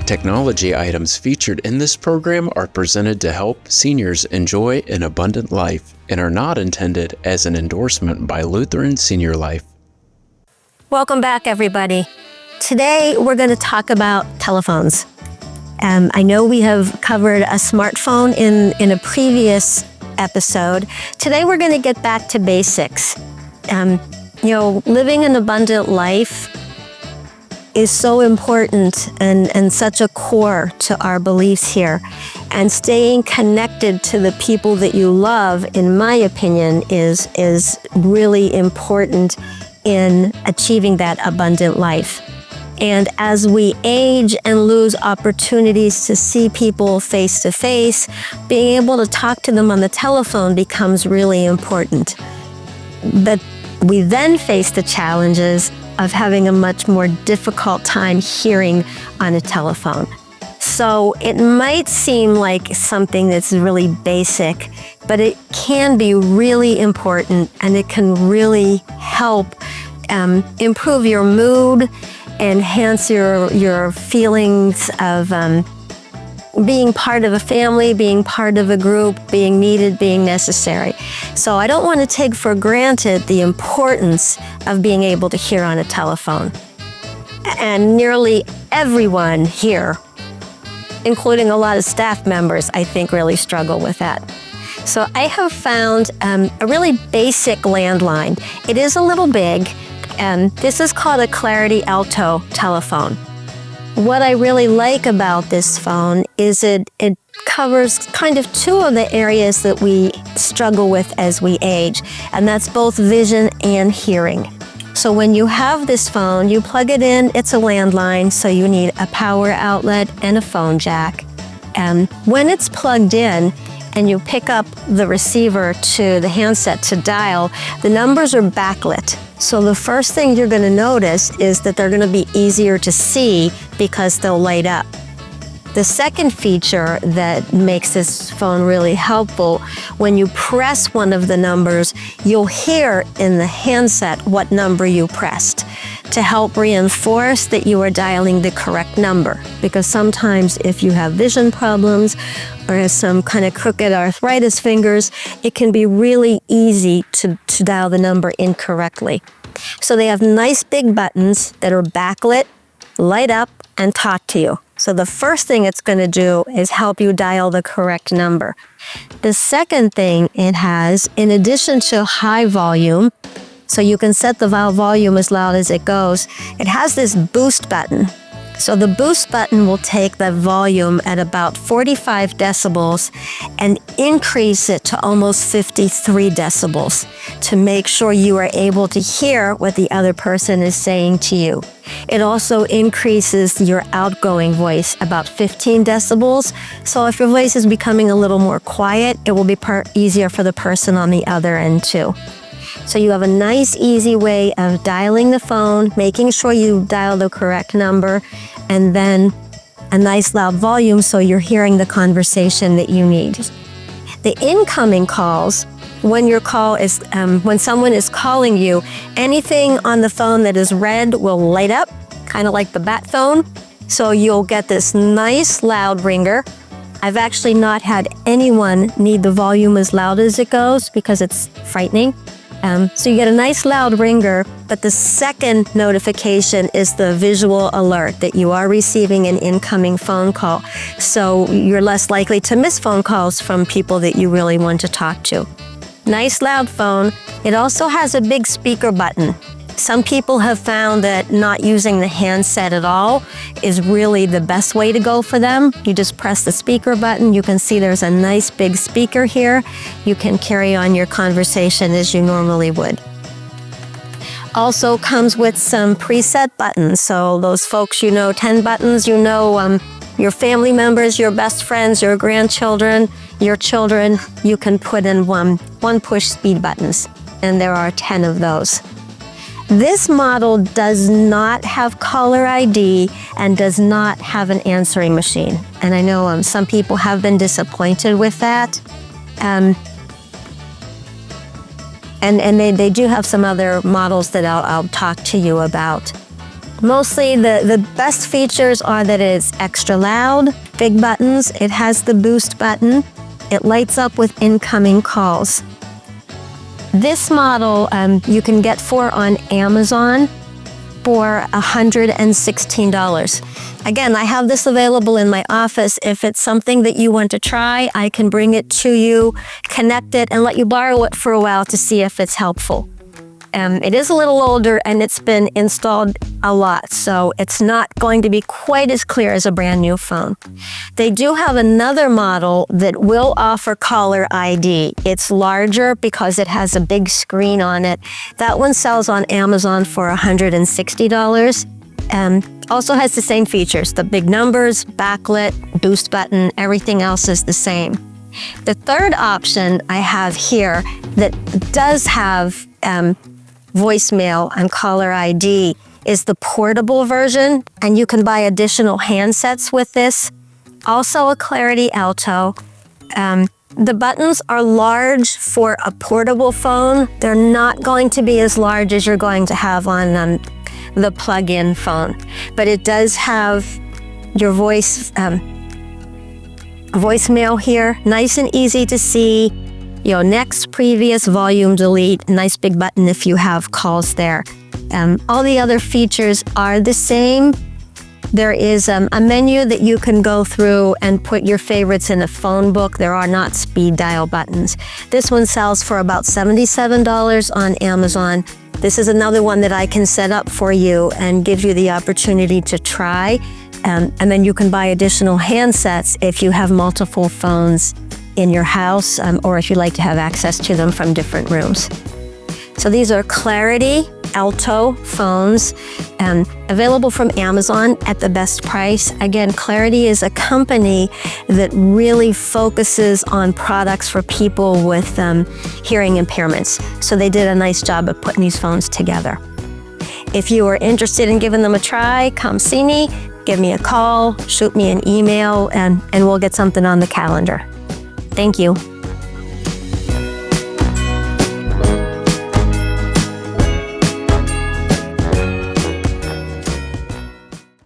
Technology items featured in this program are presented to help seniors enjoy an abundant life and are not intended as an endorsement by Lutheran Senior Life. Welcome back, everybody. Today, we're going to talk about telephones. I know we have covered a smartphone in a previous episode. Today, we're going to get back to basics. Living an abundant life is so important and such a core to our beliefs here. And staying connected to the people that you love, in my opinion, is really important in achieving that abundant life. And as we age and lose opportunities to see people face to face, being able to talk to them on the telephone becomes really important. But we then face the challenges of having a much more difficult time hearing on a telephone. So it might seem like something that's really basic, but it can be really important, and it can really help improve your mood, enhance your feelings of being part of a family, being part of a group, being needed, being necessary. So I don't want to take for granted the importance of being able to hear on a telephone. And nearly everyone here, including a lot of staff members, I think really struggle with that. So I have found a really basic landline. It is a little big, and this is called a Clarity Alto telephone. What I really like about this phone is it covers kind of two of the areas that we struggle with as we age, and that's both vision and hearing. So when you have this phone, you plug it in, it's a landline, so you need a power outlet and a phone jack. And when it's plugged in and you pick up the receiver to the handset to dial, the numbers are backlit. So the first thing you're going to notice is that they're going to be easier to see because they'll light up. The second feature that makes this phone really helpful, when you press one of the numbers, you'll hear in the handset what number you pressed to help reinforce that you are dialing the correct number. Because sometimes if you have vision problems or have some kind of crooked arthritis fingers, it can be really easy to dial the number incorrectly. So they have nice big buttons that are backlit, light up, and talk to you. So the first thing it's going to do is help you dial the correct number. The second thing it has, in addition to high volume, so you can set the volume as loud as it goes, it has this boost button. So the boost button will take the volume at about 45 decibels and increase it to almost 53 decibels to make sure you are able to hear what the other person is saying to you. It also increases your outgoing voice about 15 decibels. So if your voice is becoming a little more quiet, it will be easier for the person on the other end too. So you have a nice, easy way of dialing the phone, making sure you dial the correct number, and then a nice loud volume so you're hearing the conversation that you need. The incoming calls, when someone is calling you, anything on the phone that is red will light up, kind of like the bat phone. So you'll get this nice loud ringer. I've actually not had anyone need the volume as loud as it goes because it's frightening. So you get a nice loud ringer, but the second notification is the visual alert that you are receiving an incoming phone call. So you're less likely to miss phone calls from people that you really want to talk to. Nice loud phone. It also has a big speaker button. Some people have found that not using the handset at all is really the best way to go for them. You just press the speaker button. You can see there's a nice big speaker here. You can carry on your conversation as you normally would. Also comes with some preset buttons. So those folks, 10 buttons, your family members, your best friends, your grandchildren, your children, you can put in one push speed buttons. And there are 10 of those. This model does not have caller ID and does not have an answering machine. And I know some people have been disappointed with that. And they do have some other models that I'll talk to you about. Mostly the best features are that it's extra loud, big buttons, it has the boost button, it lights up with incoming calls. This model you can get on Amazon for $116. Again, I have this available in my office. If it's something that you want to try, I can bring it to you, connect it, and let you borrow it for a while to see if it's helpful. It is a little older and it's been installed a lot, so it's not going to be quite as clear as a brand new phone. They do have another model that will offer caller ID. It's larger because it has a big screen on it. That one sells on Amazon for $160. Also has the same features, the big numbers, backlit, boost button, everything else is the same. The third option I have here that does have voicemail and caller ID is the portable version, and you can buy additional handsets with this. Also a Clarity Alto. The buttons are large for a portable phone. They're not going to be as large as you're going to have on the plug-in phone, but it does have your voicemail here, nice and easy to see. Next, previous, volume, delete, nice big button if you have calls there. All the other features are the same. There is a menu that you can go through and put your favorites in a phone book. There are not speed dial buttons. This one sells for about $77 on Amazon. This is another one that I can set up for you and give you the opportunity to try. And then you can buy additional handsets if you have multiple phones in your house, or if you like to have access to them from different rooms. So these are Clarity Alto phones, available from Amazon at the best price. Again, Clarity is a company that really focuses on products for people with hearing impairments. So they did a nice job of putting these phones together. If you are interested in giving them a try, come see me, give me a call, shoot me an email, and we'll get something on the calendar. Thank you.